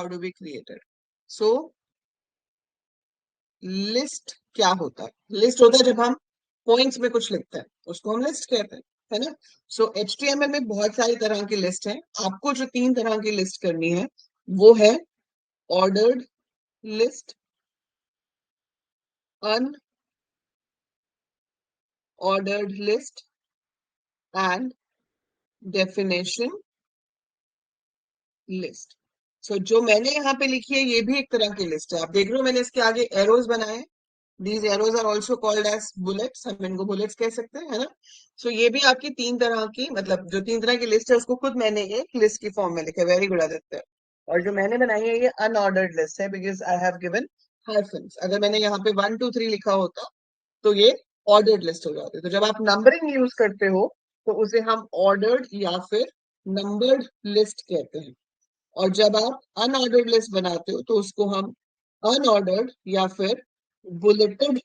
How do we create it? So list क्या होता है? लिस्ट होता है जब हम पॉइंट्स में कुछ लिखते हैं, उसको हम लिस्ट कहते हैं, है ना? सो HTML में बहुत सारी तरह की लिस्ट है। आपको जो 3 तरह की लिस्ट करनी है वो है ordered list, unordered list and definition list. So जो मैंने यहाँ पे लिखी है ये भी एक तरह की लिस्ट है। आप देख रहे हो मैंने इसके आगे एरोज बनाए हैं। These arrows are also called as bullets, हम इनको bullets कह सकते हैं, है ना? So ये भी आपकी 3 तरह की, मतलब जो 3 तरह की लिस्ट है उसको खुद मैंने एक लिस्ट की फॉर्म में लिखा है। Very good Aditya. और जो मैंने बनाई है ये अनऑर्डर्ड लिस्ट है, because I have given hyphens. अगर मैंने यहाँ पे 1 2 3 लिखा होता तो ये ऑर्डर्ड लिस्ट हो जाती। तो जब आप नंबरिंग यूज करते हो तो उसे हम ऑर्डर्ड या फिर नंबर्ड लिस्ट कहते हैं। और जब आप अनऑर्डर्ड लिस्ट बनाते हो तो उसको हम अनऑर्डर्ड या फिर बुलेटेड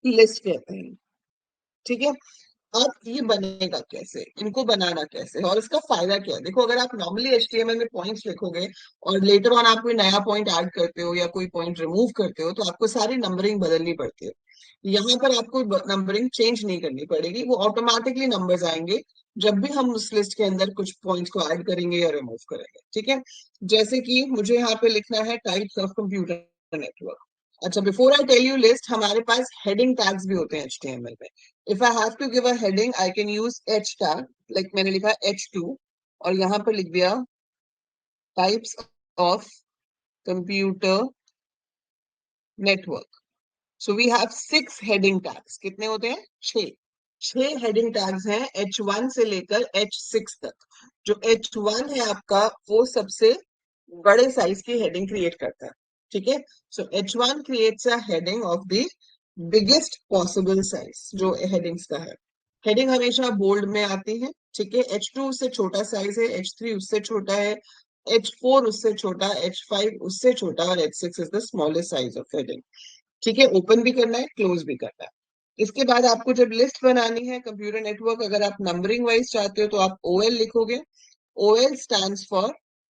लिस्ट कहते हैं। ठीक है? अब ये बनेगा कैसे, इनको बनाना कैसे और इसका फायदा क्या है? देखो, अगर आप नॉर्मली HTML में पॉइंट्स लिखोगे और लेटर ऑन आप कोई नया पॉइंट ऐड करते हो या कोई पॉइंट रिमूव करते हो तो आपको सारी नंबरिंग बदलनी पड़ती है। यहाँ पर आपको नंबरिंग चेंज नहीं करनी पड़ेगी, वो ऑटोमेटिकली नंबर्स आएंगे जब भी हम उस लिस्ट के अंदर कुछ पॉइंट्स को ऐड करेंगे या रिमूव करेंगे। ठीक है? जैसे कि मुझे यहाँ पे लिखना है टाइप्स ऑफ कंप्यूटर नेटवर्क। अच्छा, before I tell you list, हमारे पास हेडिंग टैग्स भी होते हैं HTML में। If I have to give a heading I can use H tag, like मैंने लिखा H2 और यहाँ पर लिख दिया types of computer network. So we have 6 heading tags. कितने होते हैं? 6 हेडिंग टैग्स हैं H1 से लेकर H6 तक। जो H1 है आपका वो सबसे बड़े साइज की हेडिंग क्रिएट करता है। ठीक है? सो H1 creates a heading of the biggest possible size जो हेडिंग्स का है। हेडिंग हमेशा बोल्ड में आती है। ठीक है? H2 उससे छोटा साइज है, H3 उससे छोटा है, H4 उससे छोटा, H5 उससे छोटा और H6 is the smallest size of heading. ठीक है? ओपन भी करना है, क्लोज भी करना है। इसके बाद आपको जब लिस्ट बनानी है कंप्यूटर नेटवर्क, अगर आप नंबरिंग वाइज चाहते हो तो आप OL लिखोगे। OL stands for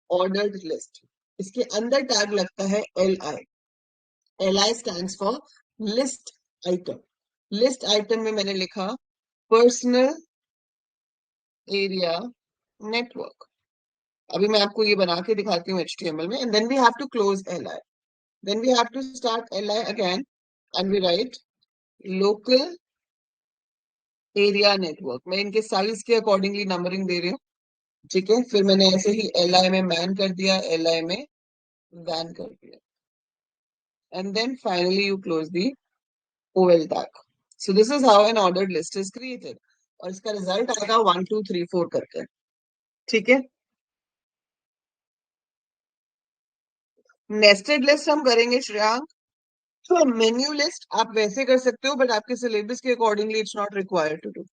ordered list. इसके अंदर टैग लगता है LI। LI stands for list item. List item में मैंने लिखा पर्सनल एरिया नेटवर्क। अभी मैं आपको ये बना के दिखाती हूँ HTML में। And then we have to close LI, then we have to start LI again and we write local area network. मैं इनके साइज के अकॉर्डिंगली नंबरिंग दे रही हूँ। ठीक है? फिर मैंने ऐसे ही LI में मैन कर दिया, LI में वैन कर दिया, and then finally you close the OL tag. So this is how an ordered list is created. और इसका रिजल्ट आएगा 1 2 3 4 करके। ठीक है? नेस्टेड लिस्ट हम करेंगे श्रेयांक। तो मेन्यू लिस्ट आप वैसे कर सकते हो बट आपके सिलेबस के accordingly it's not required to do.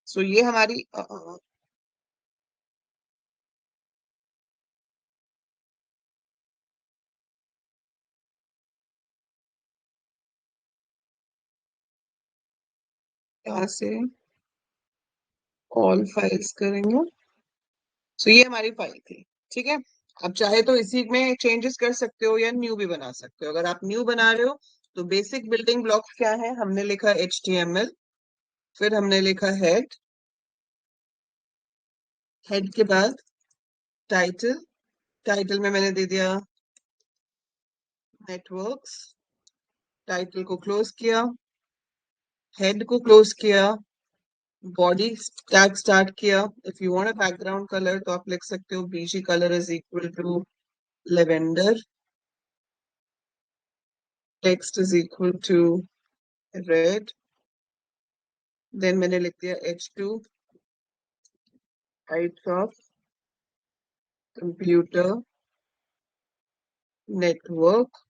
So ये हमारी यहाँ से ऑल फाइल्स करेंगे। सो ये हमारी फाइल थी। ठीक है? आप चाहे तो इसी में चेंजेस कर सकते हो या न्यू भी बना सकते हो। अगर आप न्यू बना रहे हो तो बेसिक बिल्डिंग ब्लॉक्स क्या है? हमने लिखा HTML, फिर हमने लिखा हेड, हेड के बाद टाइटल, टाइटल में मैंने दे दिया नेटवर्क्स, टाइटल को क्लोज किया, हेड को क्लोज किया, बॉडी टैग स्टार्ट किया। If you want a background colour तो आप लिख सकते हो BG colour is equal to lavender, text is equal to red, then मैंने लिख दिया H2 types of computer network,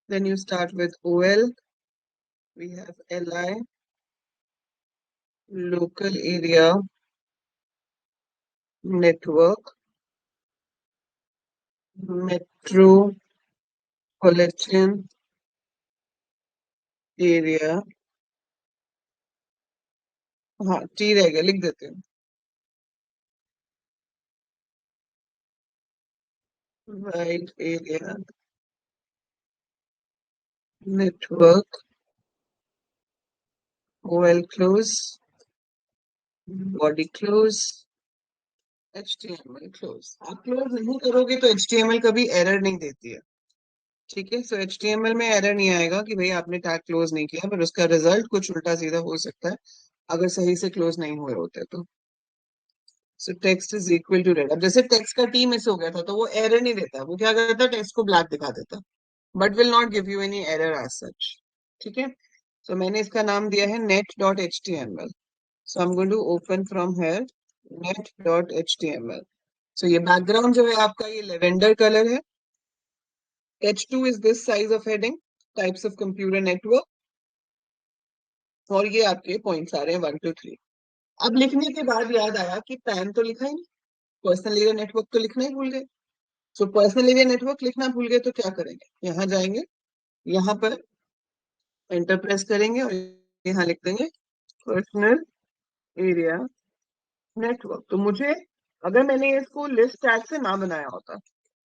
then you start with OL, we have LI local area network, metropolitan area, हाँ T रह गया, लिख देते हैं। Wide area network OL close, body close, HTML close. आप क्लोज नहीं करोगे तो HTML कभी एरर नहीं देती है। ठीक है, सो HTML में एरर नहीं आएगा कि भाई आपने टैग क्लोज नहीं किया, पर उसका रिजल्ट कुछ उल्टा सीधा हो सकता है अगर सही से क्लोज नहीं हुए होते तो। So text is equal to red. अब जैसे टेक्स्ट का टी मिस हो गया था तो वो एरर नहीं देता, वो क्या करता, टेक्स्ट को ब्लैक दिखा देता, but will not give you any error as such. ठीक है, तो मैंने इसका नाम दिया है net.html। So I am going to open from here net.html। So ये बैकग्राउंड जो है आपका ये लेवेंडर कलर है। H2 is this size of heading, types of computer network, और ये आपके पॉइंट्स आ रहे हैं 1 2 3। अब लिखने के बाद याद आया कि पैन तो लिखा ही नहीं, पर्सनल एरिया नेटवर्क तो लिखना ही भूल गए। सो पर्सनल एरिया नेटवर्क लिखना भूल गए तो क्या करेंगे, यहाँ जाएंगे, यहाँ पर एंटर प्रेस करेंगे और यहाँ लिख देंगे पर्सनल एरिया नेटवर्क। तो मुझे, अगर मैंने इसको लिस्ट टैग से ना बनाया होता,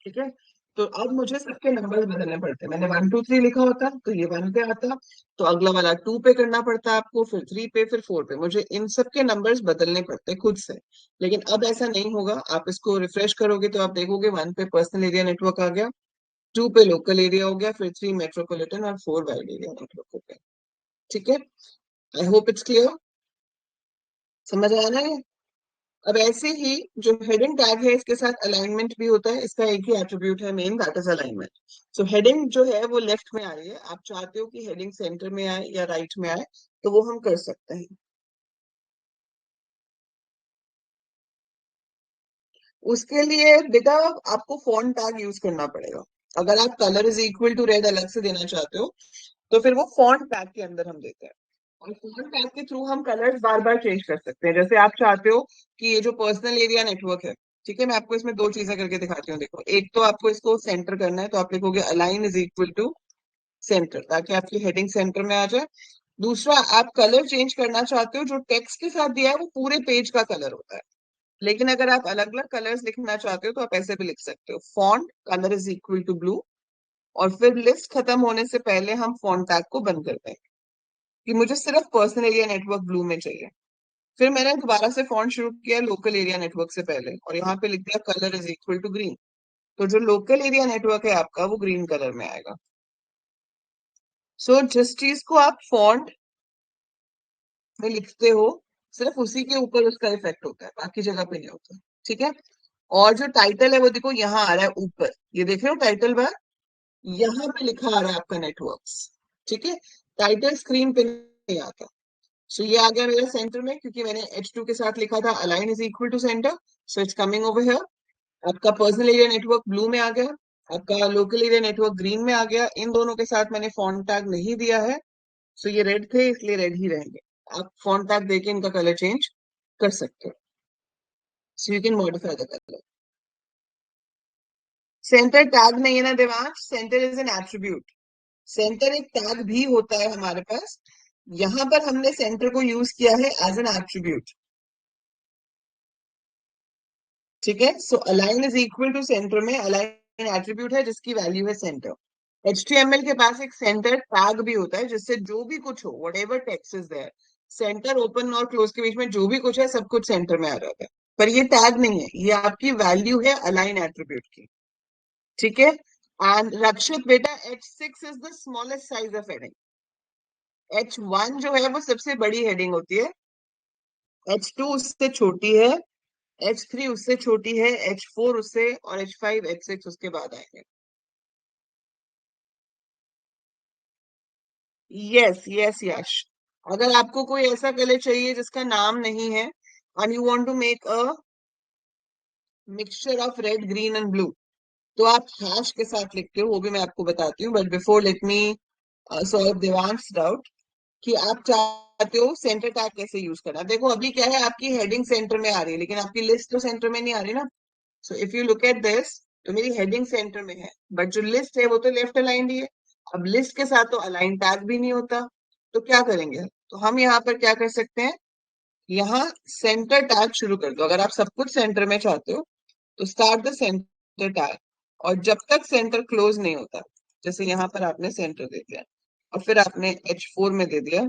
ठीक है, तो अब मुझे सबके नंबर्स बदलने पड़ते। मैंने 1 2 3 लिखा होता तो ये 1 पे आता, तो अगला वाला 2 पे करना पड़ता आपको, फिर 3 पे, फिर 4 पे। मुझे इन सबके नंबर्स बदलने पड़ते खुद से। लेकिन अब ऐसा नहीं होगा, आप इसको रिफ्रेश करोगे तो आप देखोगे 1 पे पर्सनल एरिया नेटवर्क आ गया, 2 पे लोकल एरिया हो गया, फिर 3 मेट्रोपॉलिटन और 4 वाइड एरिया नेटवर्क हो गया। ठीक है, आई होप इट्स क्लियर, समझ आ रहा है। अब ऐसे ही जो हेडिंग टैग है इसके साथ अलाइनमेंट भी होता है। इसका एक ही एट्रीब्यूट है main, that is alignment. So heading जो है वो लेफ्ट में आ रही है, आप चाहते हो कि हेडिंग सेंटर में आए या राइट में आए तो वो हम कर सकते हैं। उसके लिए बेटा आपको फॉन्ट टैग यूज करना पड़ेगा। अगर आप colour is equal to red अलग से देना चाहते हो तो फिर वो फॉन्ट टैग के अंदर हम देते हैं, और फॉन्ट टैग के थ्रू हम कलर्स बार बार चेंज कर सकते हैं। जैसे आप चाहते हो कि ये जो पर्सनल एरिया नेटवर्क है, ठीक है, मैं आपको इसमें दो चीजें करके दिखाती हूँ। देखो, एक तो आपको इसको सेंटर करना है, तो आप लिखोगे align is equal to centre, ताकि आपकी हेडिंग सेंटर में आ जाए। दूसरा, आप कलर चेंज करना चाहते हो, जो टेक्स्ट के साथ दिया है वो पूरे पेज का कलर होता है, लेकिन अगर आप अलग अलग कलर्स लिखना चाहते हो तो आप ऐसे भी लिख सकते हो, font colour is equal to blue, और फिर लिस्ट खत्म होने से पहले हम फॉन्ट टैग को बंद कर देंगे कि मुझे सिर्फ पर्सनल एरिया नेटवर्क ब्लू में चाहिए। फिर मैंने दोबारा से फॉन्ट शुरू किया लोकल एरिया नेटवर्क से पहले, और यहाँ पे लिख दिया colour is equal to green. तो जो लोकल एरिया नेटवर्क है आपका वो ग्रीन कलर में आएगा। सो जिस चीज को आप फॉन्ट में लिखते हो सिर्फ उसी के ऊपर उसका इफेक्ट होता है, बाकी जगह पे नहीं होता। ठीक है, और जो टाइटल है वो देखो यहाँ आ रहा है ऊपर, ये देख रहे हो टाइटल बार, यहाँ पे लिखा आ रहा है आपका नेटवर्क्स। ठीक है, टाइटल स्क्रीन पे नहीं आता। सो ये आ गया मेरा सेंटर में, क्योंकि मैंने H2 के साथ लिखा था align is equal to centre, so it's coming over here. आपका पर्सनल एरिया नेटवर्क ब्लू में आ गया, आपका लोकल एरिया नेटवर्क ग्रीन में आ गया। इन दोनों के साथ मैंने फॉन्ट टैग नहीं दिया है, सो ये रेड थे इसलिए रेड ही रहेंगे। आप फॉन्ट टैग देके इनका कलर चेंज कर सकते हो, so you can modify the colour. Centre tag नहीं है ना Devansh, centre is an attribute. Centre एक टैग भी होता है हमारे पास, यहाँ पर हमने सेंटर को यूज किया है एज एन एट्रीब्यूट। ठीक है, so align is equal to centre में अलाइन एट्रीब्यूट है जिसकी वैल्यू है सेंटर। HTML के पास एक सेंटर टैग भी होता है जिससे जो भी कुछ हो, whatever text is there, centre open और क्लोज के बीच में जो भी कुछ है सब कुछ सेंटर में आ जाता है। पर ये टैग नहीं है, ये आपकी वैल्यू है अलाइन एट्रीब्यूट की। ठीक है, एंड रक्षित बेटा H6 is the smallest size of heading. H1 जो है वो सबसे बड़ी हेडिंग होती है, H2 उससे छोटी है, H3 उससे छोटी है, H4 उससे, और H5 H6 उसके बाद आएंगे। यस यस यश, अगर आपको कोई ऐसा कलर चाहिए जिसका नाम नहीं है and you want to make a mixture of red green and blue, तो आप हैश के साथ लिखते हो, वो भी मैं आपको बताती हूँ। But before let me solve Devansh doubt कि आप चाहते हो सेंटर टैग कैसे यूज करना। देखो अभी क्या है, आपकी हेडिंग सेंटर में आ रही है लेकिन आपकी लिस्ट तो सेंटर में नहीं आ रही ना। So if you look at this, तो मेरी हेडिंग सेंटर में है, बट जो लिस्ट है वो तो लेफ्ट अलाइंड ही है। अब लिस्ट के साथ तो अलाइन टैग भी नहीं होता, तो क्या करेंगे? तो हम यहाँ पर क्या कर सकते हैं, यहाँ सेंटर टैग शुरू कर दो। अगर आप सब कुछ सेंटर में चाहते हो तो स्टार्ट द सेंटर टैग, और जब तक सेंटर क्लोज नहीं होता, जैसे यहाँ पर आपने सेंटर दे दिया और फिर आपने H4 में दे दिया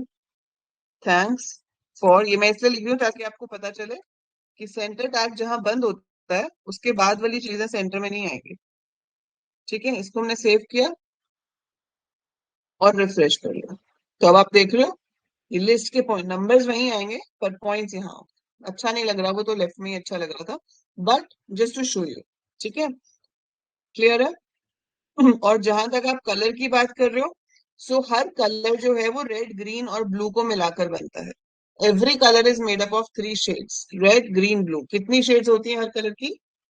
थैंक्स फॉर, ये मैं इसलिए लिख रही हूँ ताकि आपको पता चले कि सेंटर टैग जहां बंद होता है उसके बाद वाली चीजें सेंटर में नहीं आएंगी। ठीक है, इसको हमने सेव किया और रिफ्रेश कर लिया। तो अब आप देख रहे हो ये लिस्ट के पॉइंट नंबर्स वहीं आएंगे पर पॉइंट्स यहाँ होंगे। अच्छा नहीं लग रहा, वो तो लेफ्ट में ही अच्छा लग रहा था, but just to show you. ठीक है, क्लियर है? और जहां तक आप कलर की बात कर रहे हो, सो हर कलर जो है वो रेड ग्रीन और ब्लू को मिलाकर बनता है। Every colour is made up of 3 shades, red green blue. कितनी शेड्स होती हैं हर कलर की?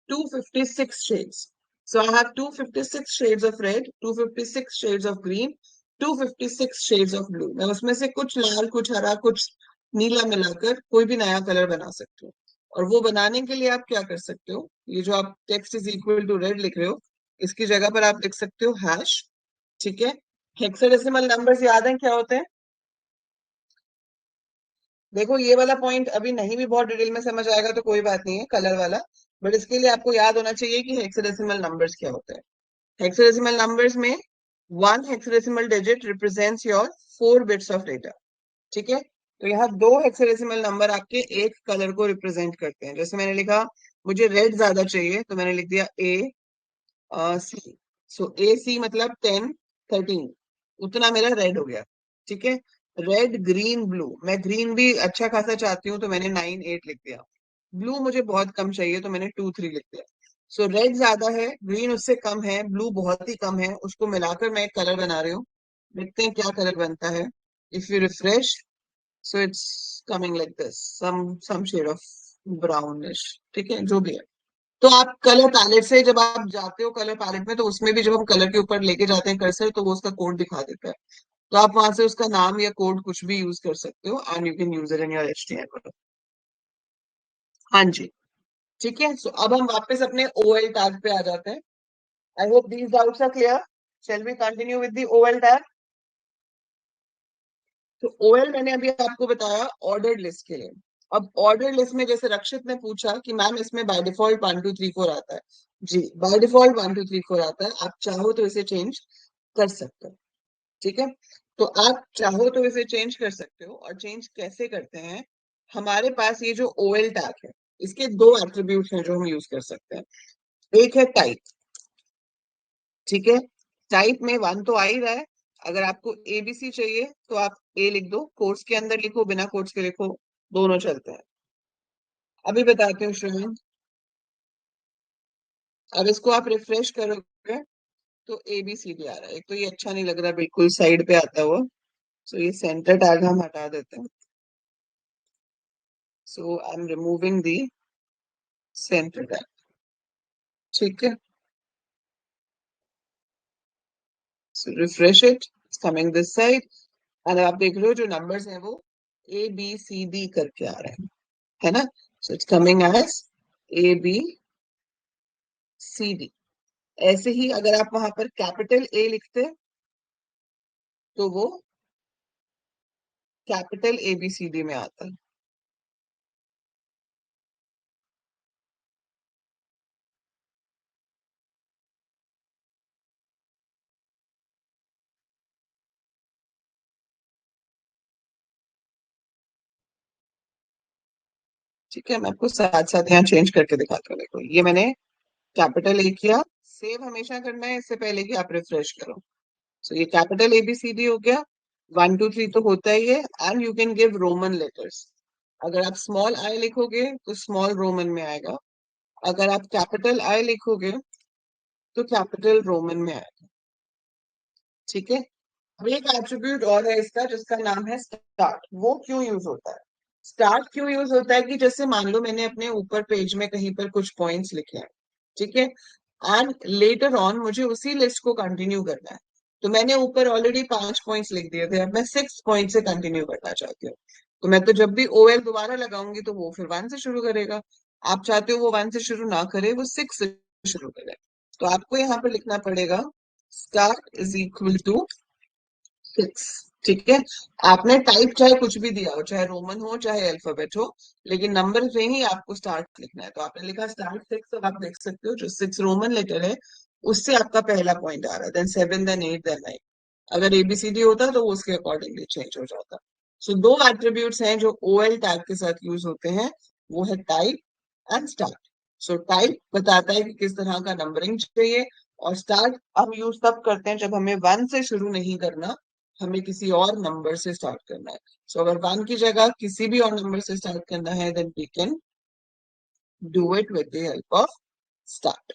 256 shades. So I have 256 shades of red, 256 shades of green, 256 shades of blue. मैं उसमें से कुछ लाल, कुछ हरा, कुछ नीला मिलाकर कोई भी नया कलर बना सकते हो। और वो बनाने के लिए आप क्या कर सकते हो, ये जो आप text is equal to red लिख रहे हो, इसकी जगह पर आप लिख सकते हो हैश। ठीक है, हेक्साडेसिमल नंबर्स याद है क्या होते हैं? देखो ये वाला पॉइंट अभी नहीं भी बहुत डिटेल में समझ आएगा तो कोई बात नहीं है, कलर वाला, बट इसके लिए आपको याद होना चाहिए कि हेक्साडेसिमल नंबर्स क्या होते हैं। हेक्साडेसिमल नंबर्स में one hexadecimal digit represents your 4 bits of data. ठीक है, तो यहाँ 2 हेक्साडेसिमल नंबर आपके एक कलर को रिप्रेजेंट करते हैं। जैसे मैंने लिखा मुझे रेड ज्यादा चाहिए, तो मैंने लिख दिया सी। सो AC मतलब 10 13, उतना मेरा रेड हो गया। ठीक है, रेड ग्रीन ब्लू, मैं ग्रीन भी अच्छा खासा चाहती हूँ तो मैंने 9 8 लिख दिया। ब्लू मुझे बहुत कम चाहिए तो मैंने 2 3 लिख दिया। सो रेड ज्यादा है, ग्रीन उससे कम है, ब्लू बहुत ही कम है, उसको मिलाकर मैं एक कलर बना रही हूँ। देखते हैं क्या कलर बनता है। If you refresh, so it's coming like this, some shade of brownish. ठीक है, जो भी है। तो आप कलर पैलेट से जब आप जाते हो कलर पैलेट में, तो उसमें भी जब हम कलर के ऊपर लेके जाते हैं कर्सर, तो वो उसका कोड दिखा देता है। तो आप वहां से उसका नाम या कोड कुछ भी यूज कर सकते हो, and you can use it in your HTML। हाँ जी, ठीक है। सो अब हम वापस अपने OL टैग पे आ जाते हैं। I hope these doubts are clear. Shall we continue with the OL tag? तो OL मैंने अभी आपको बताया ऑर्डर्ड लिस्ट के लिए। अब ऑर्डर लिस्ट में जैसे रक्षित ने पूछा कि मैम इसमें बाय डिफॉल्ट 1 2 3 4 आता है। जी, बाय डिफॉल्ट 1 2 3 4 आता है, आप चाहो तो इसे चेंज कर सकते हो। ठीक है, तो आप चाहो तो इसे चेंज कर सकते हो। और चेंज कैसे करते हैं? हमारे पास ये जो OL टैग है, इसके 2 एट्रीब्यूट हैं जो हम यूज कर सकते हैं। एक है टाइप। ठीक है, टाइप में 1 तो आ ही रहा है। अगर आपको ABC चाहिए तो आप A लिख दो, कोट्स के अंदर लिखो, बिना कोट्स के लिखो, दोनों चलते हैं। अभी बताती हूँ श्रीमान। अब इसको आप रिफ्रेश करोगे तो ABCD आ रहा है। एक तो ये अच्छा नहीं लग रहा बिल्कुल साइड पे आता हुआ, सो ये सेंटर टैग हम हटा देते हैं। So I am removing the centre tag. ठीक है, so refresh it, it's coming this side. और आप देख रहे हो जो नंबर्स हैं वो ABCD करके आ रहे हैं, है ना? So it's coming as ABCD। ऐसे ही अगर आप वहां पर कैपिटल A लिखते तो वो कैपिटल ABCD में आता। ठीक है, मैं आपको साथ साथ यहाँ चेंज करके दिखाता हूँ। देखो ये मैंने कैपिटल A किया, सेव हमेशा करना है इससे पहले कि आप रिफ्रेश करो। सो ये कैपिटल ABCD हो गया। 1 2 3 तो होता ही है, and you can give Roman letters. अगर आप स्मॉल आई लिखोगे तो स्मॉल रोमन में आएगा, अगर आप कैपिटल आई लिखोगे तो कैपिटल रोमन में आएगा। ठीक है, अब एक एट्रीब्यूट और है इसका जिसका नाम है स्टार्ट। वो क्यों यूज होता है? स्टार्ट क्यों यूज होता है कि जैसे मान लो मैंने अपने ऊपर पेज में कहीं पर कुछ पॉइंट्स लिखे हैं, ठीक है, एंड लेटर ऑन मुझे उसी लिस्ट को कंटिन्यू करना है। तो मैंने ऊपर ऑलरेडी 5 पॉइंट्स लिख दिए थे, अब मैं 6 पॉइंट से कंटिन्यू करना चाहती हूँ। तो मैं तो जब भी OL दोबारा लगाऊंगी तो वो फिर 1 से शुरू करेगा। आप चाहते हो वो 1 से शुरू ना करे, वो 6 से शुरू करे। तो आपको यहाँ पर लिखना पड़ेगा स्टार्ट इज इक्वल टू 6। ठीक है, आपने टाइप चाहे कुछ भी दिया हो, चाहे रोमन हो चाहे अल्फाबेट हो, लेकिन नंबर से ही आपको स्टार्ट लिखना है। तो आपने लिखा स्टार्ट 6, और आप देख सकते हो जो 6 रोमन लेटर है उससे आपका पहला पॉइंट आ रहा है, देन 7, देन 8, देन 9। अगर एबीसीडी होता तो वो उसके अकॉर्डिंगली चेंज हो जाता। सो दो एट्रीब्यूट्स हैं जो ओएल टैग के साथ यूज होते हैं, वो है type and start. So type बताता है कि किस तरह का नंबरिंग चाहिए, और स्टार्ट हम यूज तब करते हैं जब हमें 1 से शुरू नहीं करना, हमें किसी और नंबर से स्टार्ट करना है। सो अगर 1 की जगह किसी भी और नंबर से स्टार्ट करना है, then we can do it with the help of start,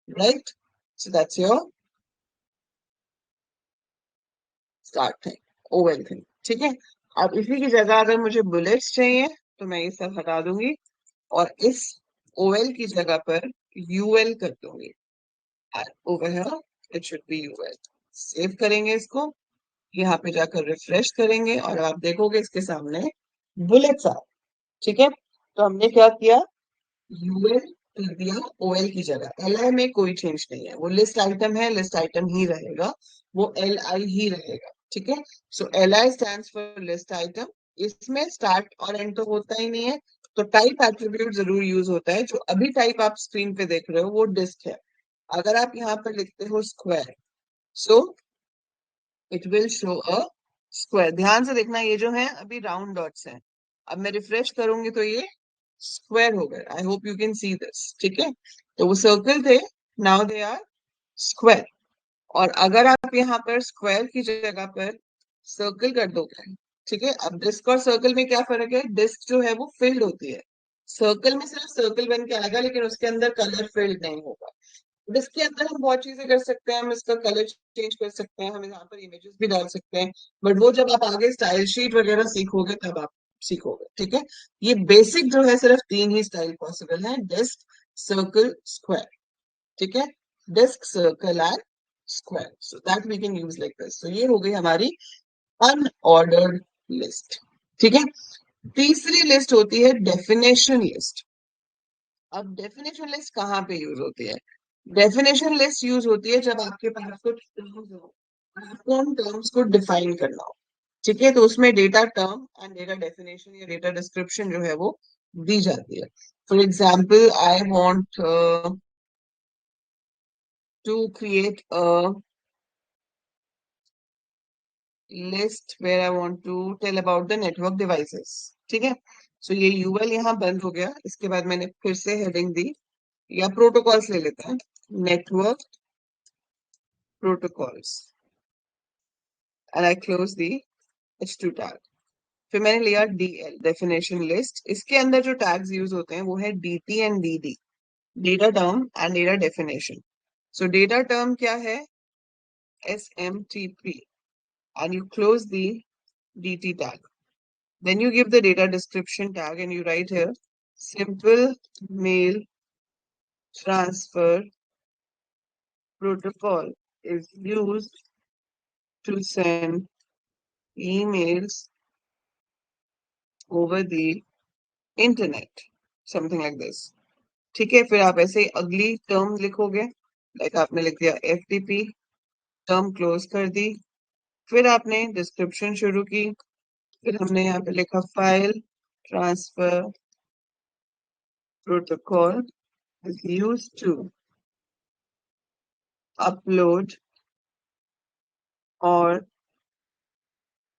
right? So that's your start thing, oval thing. ठीक है, अब इसी की जगह अगर मुझे बुलेट्स चाहिए तो मैं ये सब हटा दूंगी और इस ओएल की जगह पर यूएल कर दूंगी। Over here it should be UL. Save करेंगे इसको, यहाँ पे जाकर रिफ्रेश करेंगे और आप देखोगे इसके सामने बुलेट्स आ। ठीक है, तो हमने क्या किया, यूएल कर दिया ओएल की जगह। एलआई में कोई चेंज नहीं है, वो लिस्ट आइटम है, लिस्ट आइटम ही रहेगा, वो एल आई ही रहेगा। ठीक है, so L I stand for list item. इसमें स्टार्ट और एंड तो होता ही नहीं है, तो टाइप एट्रीब्यूट जरूर यूज होता है। जो अभी टाइप आप स्क्रीन पे देख रहे हो वो डिस्क है। अगर आप यहाँ पर लिखते हो square, so it will show a square. ध्यान से देखना, ये जो है अभी राउंड डॉट्स हैं, अब मैं रिफ्रेश करूंगी तो ये स्क्वायर हो गए। I hope you can see this. ठीक है, तो वो सर्कल थे, नाउ दे आर स्क्वायर। और अगर आप यहाँ पर स्क्वायर की जगह पर सर्कल कर दोगे, ठीक है, अब डिस्क और सर्कल में क्या फर्क है, डिस्क जो है वो फिल्ड होती है, सर्कल में सिर्फ सर्कल बन के आएगा लेकिन उसके अंदर कलर फिल्ड नहीं होगा। इसके अंदर हम बहुत चीजें कर सकते हैं, हम इसका कलर चेंज कर सकते हैं, हम यहाँ पर इमेजेस भी डाल सकते हैं, बट वो जब आप आगे स्टाइल शीट वगैरह सीखोगे तब आप सीखोगे। ठीक है, ये बेसिक जो है सिर्फ 3 ही स्टाइल पॉसिबल है, डिस्क, सर्कल, स्क्वायर। ठीक है, disc, circle and square, so that we can use like this. तो ये हो गई हमारी अनऑर्डर्ड लिस्ट। ठीक है, तीसरी लिस्ट होती है डेफिनेशन लिस्ट। अब डेफिनेशन लिस्ट कहाँ पे यूज होती है, डेफिनेशन लिस्ट यूज होती है जब आपके पास कुछ टर्म्स हो और आपको उन टर्म्स को डिफाइन करना हो। ठीक है, तो उसमें data term and data definition या डेटा डिस्क्रिप्शन जो है वो दी जाती है। For example, I want to create a list where I want to tell about the network devices. ठीक है, सो ये यूएल यहाँ बंद हो गया, इसके बाद मैंने फिर से हेडिंग दी, या प्रोटोकॉल्स ले लेते हैं, network protocols, and I close the H2 tag. फिर मैंने लिया DL, डेफिनेशन लिस्ट। इसके अंदर जो टैग्स यूज होते हैं वो है DT and DD, data term and data definition. So data term क्या है, SMTP, and you close the DT tag. Then you give the data description tag and you write here simple mail transfer protocol is used to send emails over the internet, something like this. ठीक है, फिर आप ऐसे अगली term लिखोगे, like आपने लिख दिया FTP, टर्म क्लोज कर दी, फिर आपने डिस्क्रिप्शन शुरू की, फिर हमने यहाँ पे लिखा file transfer protocol is used to upload or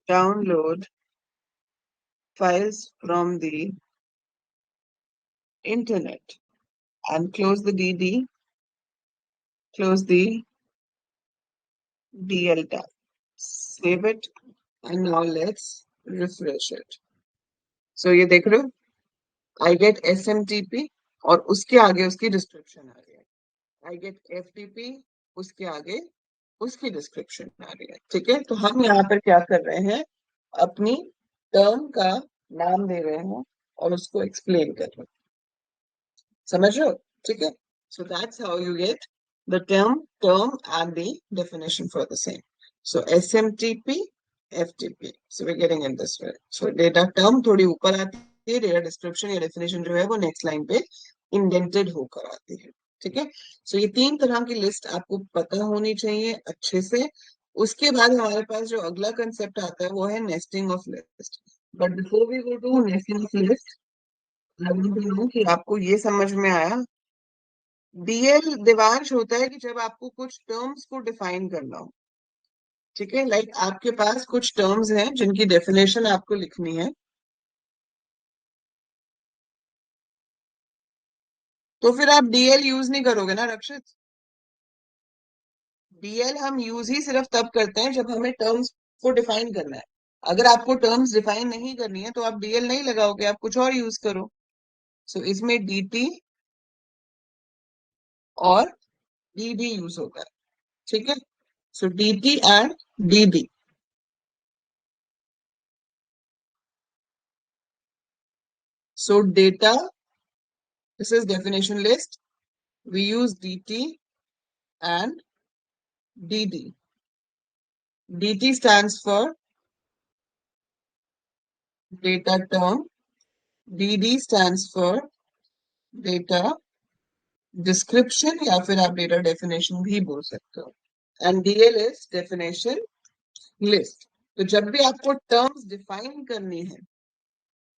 download files from the internet, and close the DD, close the DL tab, save it, and now let's refresh it. So ये देख रहे हो, I get SMTP और उसके आगे उसकी description आ रही है, I get FTP, उसके आगे उसकी डिस्क्रिप्शन आ रही है। ठीक है, तो हम यहाँ पर क्या कर रहे हैं, अपनी टर्म का नाम दे रहे हैं और उसको एक्सप्लेन कर रहे हैं, समझ रहे हो? ठीक है, so that's how you get the term and the definition for the same. So SMTP, FTP, so we're getting in this way. So data term थोड़ी ऊपर आती है, data description या definition जो है वो next line पे indented होकर आती है। ठीक है। सो ये तीन तरह की लिस्ट आपको पता होनी चाहिए अच्छे से। उसके बाद हमारे पास जो अगला कंसेप्ट आता है वो है nesting of list. But before we go to nesting of list, I want to know कि आपको ये समझ में आया। डीएल देवांश होता है कि जब आपको कुछ टर्म्स को डिफाइन करना हो, ठीक है, लाइक आपके पास कुछ टर्म्स हैं जिनकी डेफिनेशन आपको लिखनी है, तो फिर आप डीएल यूज नहीं करोगे ना रक्षित। डीएल हम यूज ही सिर्फ तब करते हैं जब हमें टर्म्स को डिफाइन करना है। अगर आपको टर्म्स डिफाइन नहीं करनी है तो आप डीएल नहीं लगाओगे, आप कुछ और यूज करो। सो इसमें डीटी और डीडी यूज होगा, ठीक है। So DT and DD. So data, this is definition list, we use dt and dd. dt stands for data term, dd stands for data description या फिर आप data definition भी बोल सकते हो, and dl is definition list. तो जब भी आपको टर्म्स डिफाइन करनी है,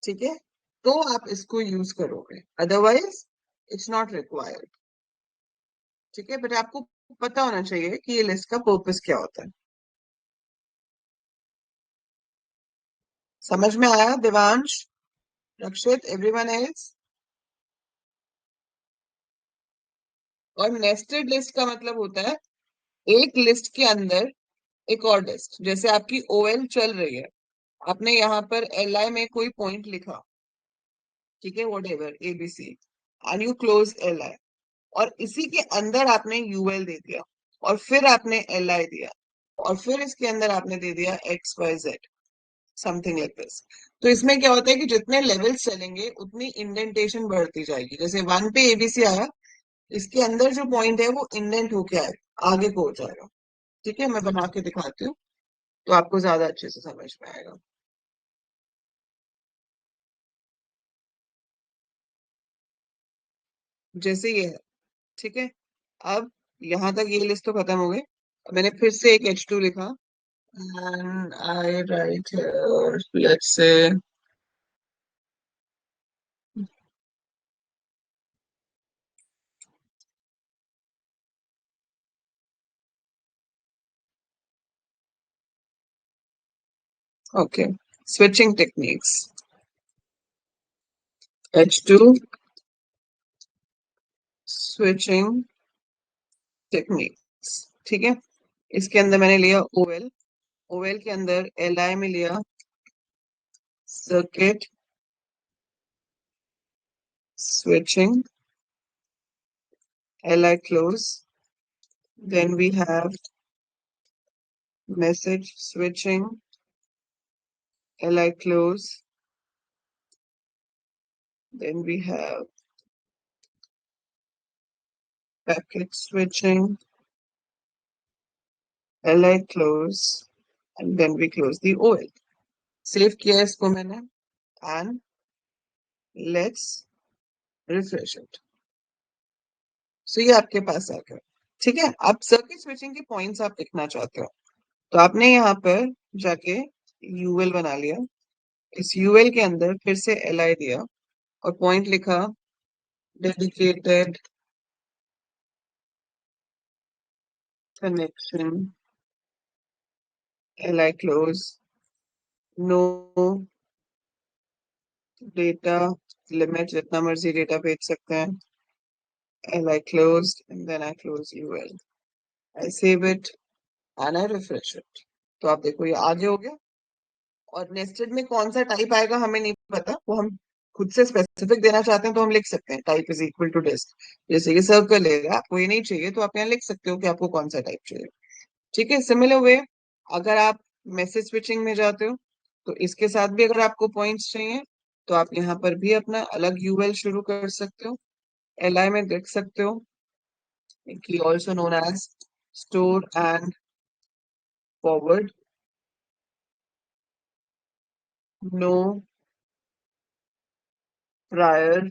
ठीक है, तो आप इसको यूज करोगे, अदरवाइज इट्स नॉट रिक्वायर्ड। ठीक है, बट आपको पता होना चाहिए कि ये लिस्ट का पर्पस क्या होता है। समझ में आया देवांश, रक्षित, एवरीवन एल्स? और नेस्टेड लिस्ट का मतलब होता है एक लिस्ट के अंदर एक और लिस्ट। जैसे आपकी ओएल चल रही है, आपने यहाँ पर एल आई में कोई पॉइंट लिखा, ठीक है, what ever ABC, and you close L I, और इसी के अंदर आपने यूएल दे दिया, और फिर आपने एल आई दिया, और फिर इसके अंदर आपने दे दिया X Y Z, something like this. तो इसमें क्या होता है कि जितने लेवल्स चलेंगे उतनी इंडेंटेशन बढ़ती जाएगी। जैसे वन पे एबीसी आया, इसके अंदर जो पॉइंट है वो इंडेंट होके आएगा, आगे को हो जाएगा। ठीक है, मैं बना के दिखाती हूँ तो आपको ज्यादा अच्छे से समझ में आएगा। जैसे ये है, ठीक है। अब यहाँ तक ये लिस्ट तो खत्म हो गई। अब मैंने फिर से एक H2 लिखा, and I write here, let's say, okay, switching techniques, H2 switching techniques, ठीक है। इसके अंदर मैंने लिया OL, OL के अंदर Li में लिया circuit switching, Li close, then we have message switching, Li close, then we have packet switching, Li close, and then we close the OL. Save किया है इसको मैंने, एंड लेट्स रिफ्रेश इट। सो ये आपके पास आ गया, ठीक है। अब सर्किट स्विचिंग के पॉइंट्स आप लिखना चाहते हो, तो आपने यहाँ पर जाके यूएल बना लिया, इस यूएल के अंदर फिर से एल आई दिया और पॉइंट लिखा dedicated connection, L I close, no data limit, जितना मर्जी डेटा भेज सकते हैं, L I close, and then I close UL, I save it and I refresh it. तो आप देखो ये आगे हो गया। और नेस्टेड में कौन सा टाइप आएगा हमें नहीं पता, वो हम खुद से स्पेसिफिक देना चाहते हैं तो हम लिख सकते हैं type is equal to disc. जैसे ये सर्कल है, आपको ये नहीं चाहिए तो आप यहाँ लिख सकते हो कि आपको कौन सा टाइप चाहिए। ठीक है, सिमिलर वे, अगर आप मैसेज स्विचिंग में जाते हो तो इसके साथ भी अगर आपको पॉइंट्स चाहिए तो आप यहाँ पर भी अपना अलग यूएल शुरू कर सकते हो, एल आई में देख सकते हो कि also known as store and forward, no prior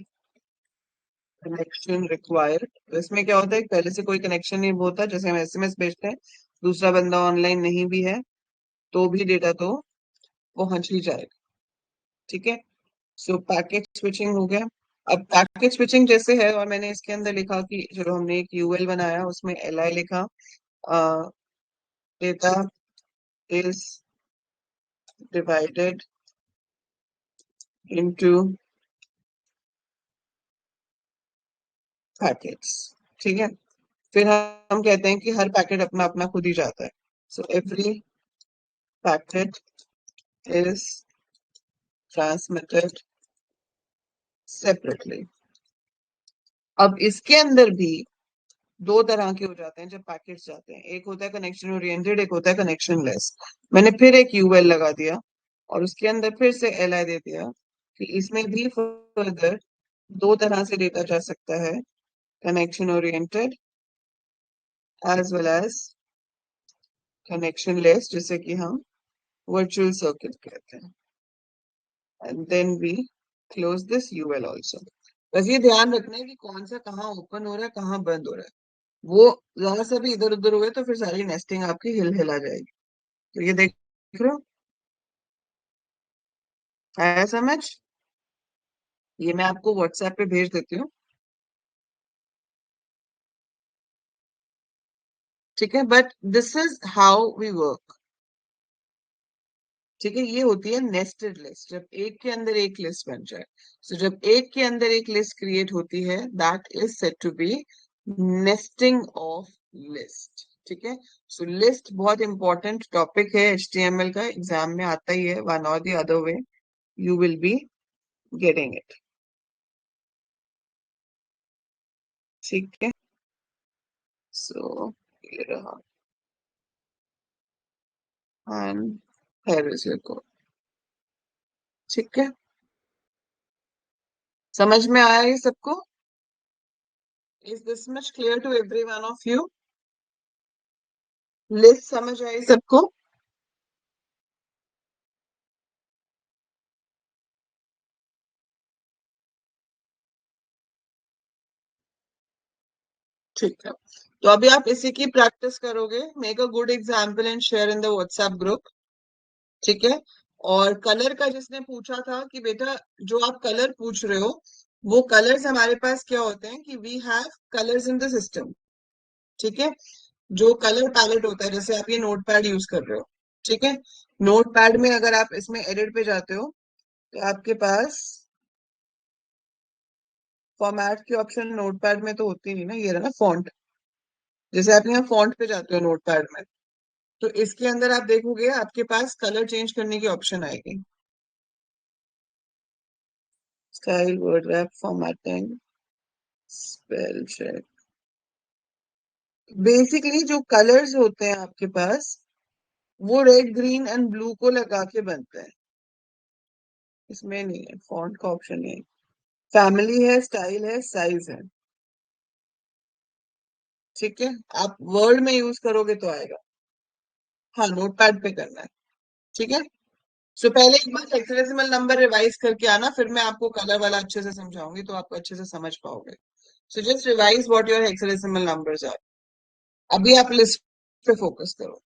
connection required, इसमें क्या होता है, पहले से कोई कनेक्शन नहीं होता, जैसे हम एसएमएस भेजते हैं, दूसरा बंदा ऑनलाइन नहीं भी है तो भी डेटा तो पहुंच ही जाएगा। ठीक है, सो पैकेट स्विचिंग हो गया। अब पैकेट स्विचिंग जैसे है, और मैंने इसके अंदर लिखा कि चलो हमने एक यूएल बनाया, उसमें एल लिखा, data is divided into packets. ठीक है, फिर हम कहते हैं कि हर पैकेट अपना अपना खुद ही जाता है, so every packet is transmitted separately. अब इसके अंदर भी दो तरह के हो जाते हैं जब पैकेट्स जाते हैं, एक होता है कनेक्शन ओरिएंटेड, एक होता है कनेक्शन लेस। मैंने फिर एक यूएल लगा दिया और उसके अंदर फिर से एल दे दिया कि इसमें भी फर्दर दो तरह से डेटा जा सकता है, connection oriented as well as connectionless, जिसे कि हम वर्चुअल सर्किट कहते हैं। And then we close this UL also. बस ये ध्यान रखना है कि कौन सा कहाँ ओपन हो रहा है, कहाँ बंद हो रहा है। वो जरा सा भी इधर उधर हुए तो फिर सारी नेस्टिंग आपकी हिल हिला जाएगी। तो ये देख रहे हो, आया समझ? ये मैं आपको व्हाट्सएप पे भेज देती हूँ। ठीक है, but this is how we work. ठीक है, ये होती है नेस्टेड लिस्ट, जब एक के अंदर एक लिस्ट बन जाए। सो जब एक के अंदर एक लिस्ट क्रिएट होती है, that is said to be nesting of list. ठीक है, सो लिस्ट बहुत इंपॉर्टेंट टॉपिक है एचटीएमएल का, एग्जाम में आता ही है, वन और the other way you will be getting it. ठीक है, सो ये रहा, and here is your code. ठीक है, समझ में आया ये सबको? Is this much clear to every one of you? List समझ आई सबको? ठीक है, तो अभी आप इसी की प्रैक्टिस करोगे, make a good example and share in the WhatsApp group. ठीक है, और कलर का जिसने पूछा था कि बेटा जो आप कलर पूछ रहे हो, वो कलर्स हमारे पास क्या होते हैं कि we have colours in the system. ठीक है, जो कलर पैलेट होता है, जैसे आप ये नोट पैड यूज कर रहे हो। ठीक है, नोट पैड में अगर आप इसमें एडिट पे जाते हो तो आपके पास फॉर्मेट की ऑप्शन नोट पैड में तो होती नहीं ना, ये रहा ना फॉन्ट। जैसे आप यहाँ फॉन्ट पे जाते हो नोट पैड में, तो इसके अंदर आप देखोगे आपके पास कलर चेंज करने की ऑप्शन आएगी, style, word wrap, formatting, spell check. Basically जो कलर्स होते हैं आपके पास, वो रेड ग्रीन एंड ब्लू को लगा के बनते हैं, इसमें नहीं है, फॉन्ट का ऑप्शन नहीं है। फैमिली है, स्टाइल है, साइज है। ठीक है, आप वर्ड में यूज करोगे तो आएगा। हाँ, नोट पैड पे करना है। ठीक है, सो पहले एक बार हेक्साडेसिमल नंबर रिवाइज करके आना, फिर मैं आपको कलर वाला अच्छे से समझाऊंगी तो आपको अच्छे से समझ पाओगे। So just revise what your hexadecimal numbers are. अभी आप लिस्ट पे फोकस करो।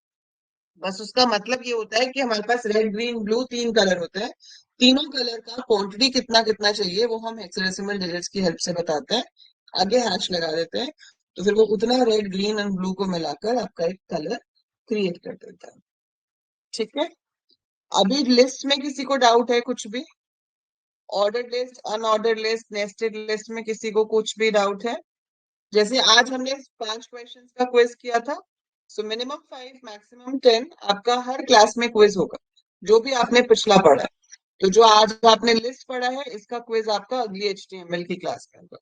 बस उसका मतलब ये होता है कि हमारे पास रेड ग्रीन ब्लू तीन कलर होते हैं, तीनों कलर का क्वांटिटी कितना कितना चाहिए वो हम हेक्साडेसिमल डिजिट्स की हेल्प से बताते हैं, आगे हैश लगा देते हैं, तो फिर वो उतना रेड ग्रीन एंड ब्लू को मिलाकर आपका एक कलर क्रिएट कर देता है। ठीक है, अभी लिस्ट में किसी को डाउट है कुछ भी? Order list, unordered list, nested list में किसी को कुछ भी डाउट है? जैसे आज हमने 5 क्वेश्चंस का क्विज किया था, सो मिनिमम 5 मैक्सिमम 10 आपका हर क्लास में क्विज होगा, जो भी आपने पिछला पढ़ा है। तो जो आज आपने लिस्ट पढ़ा है, इसका क्विज आपका अगली एचटीएमएल की क्लास में होगा।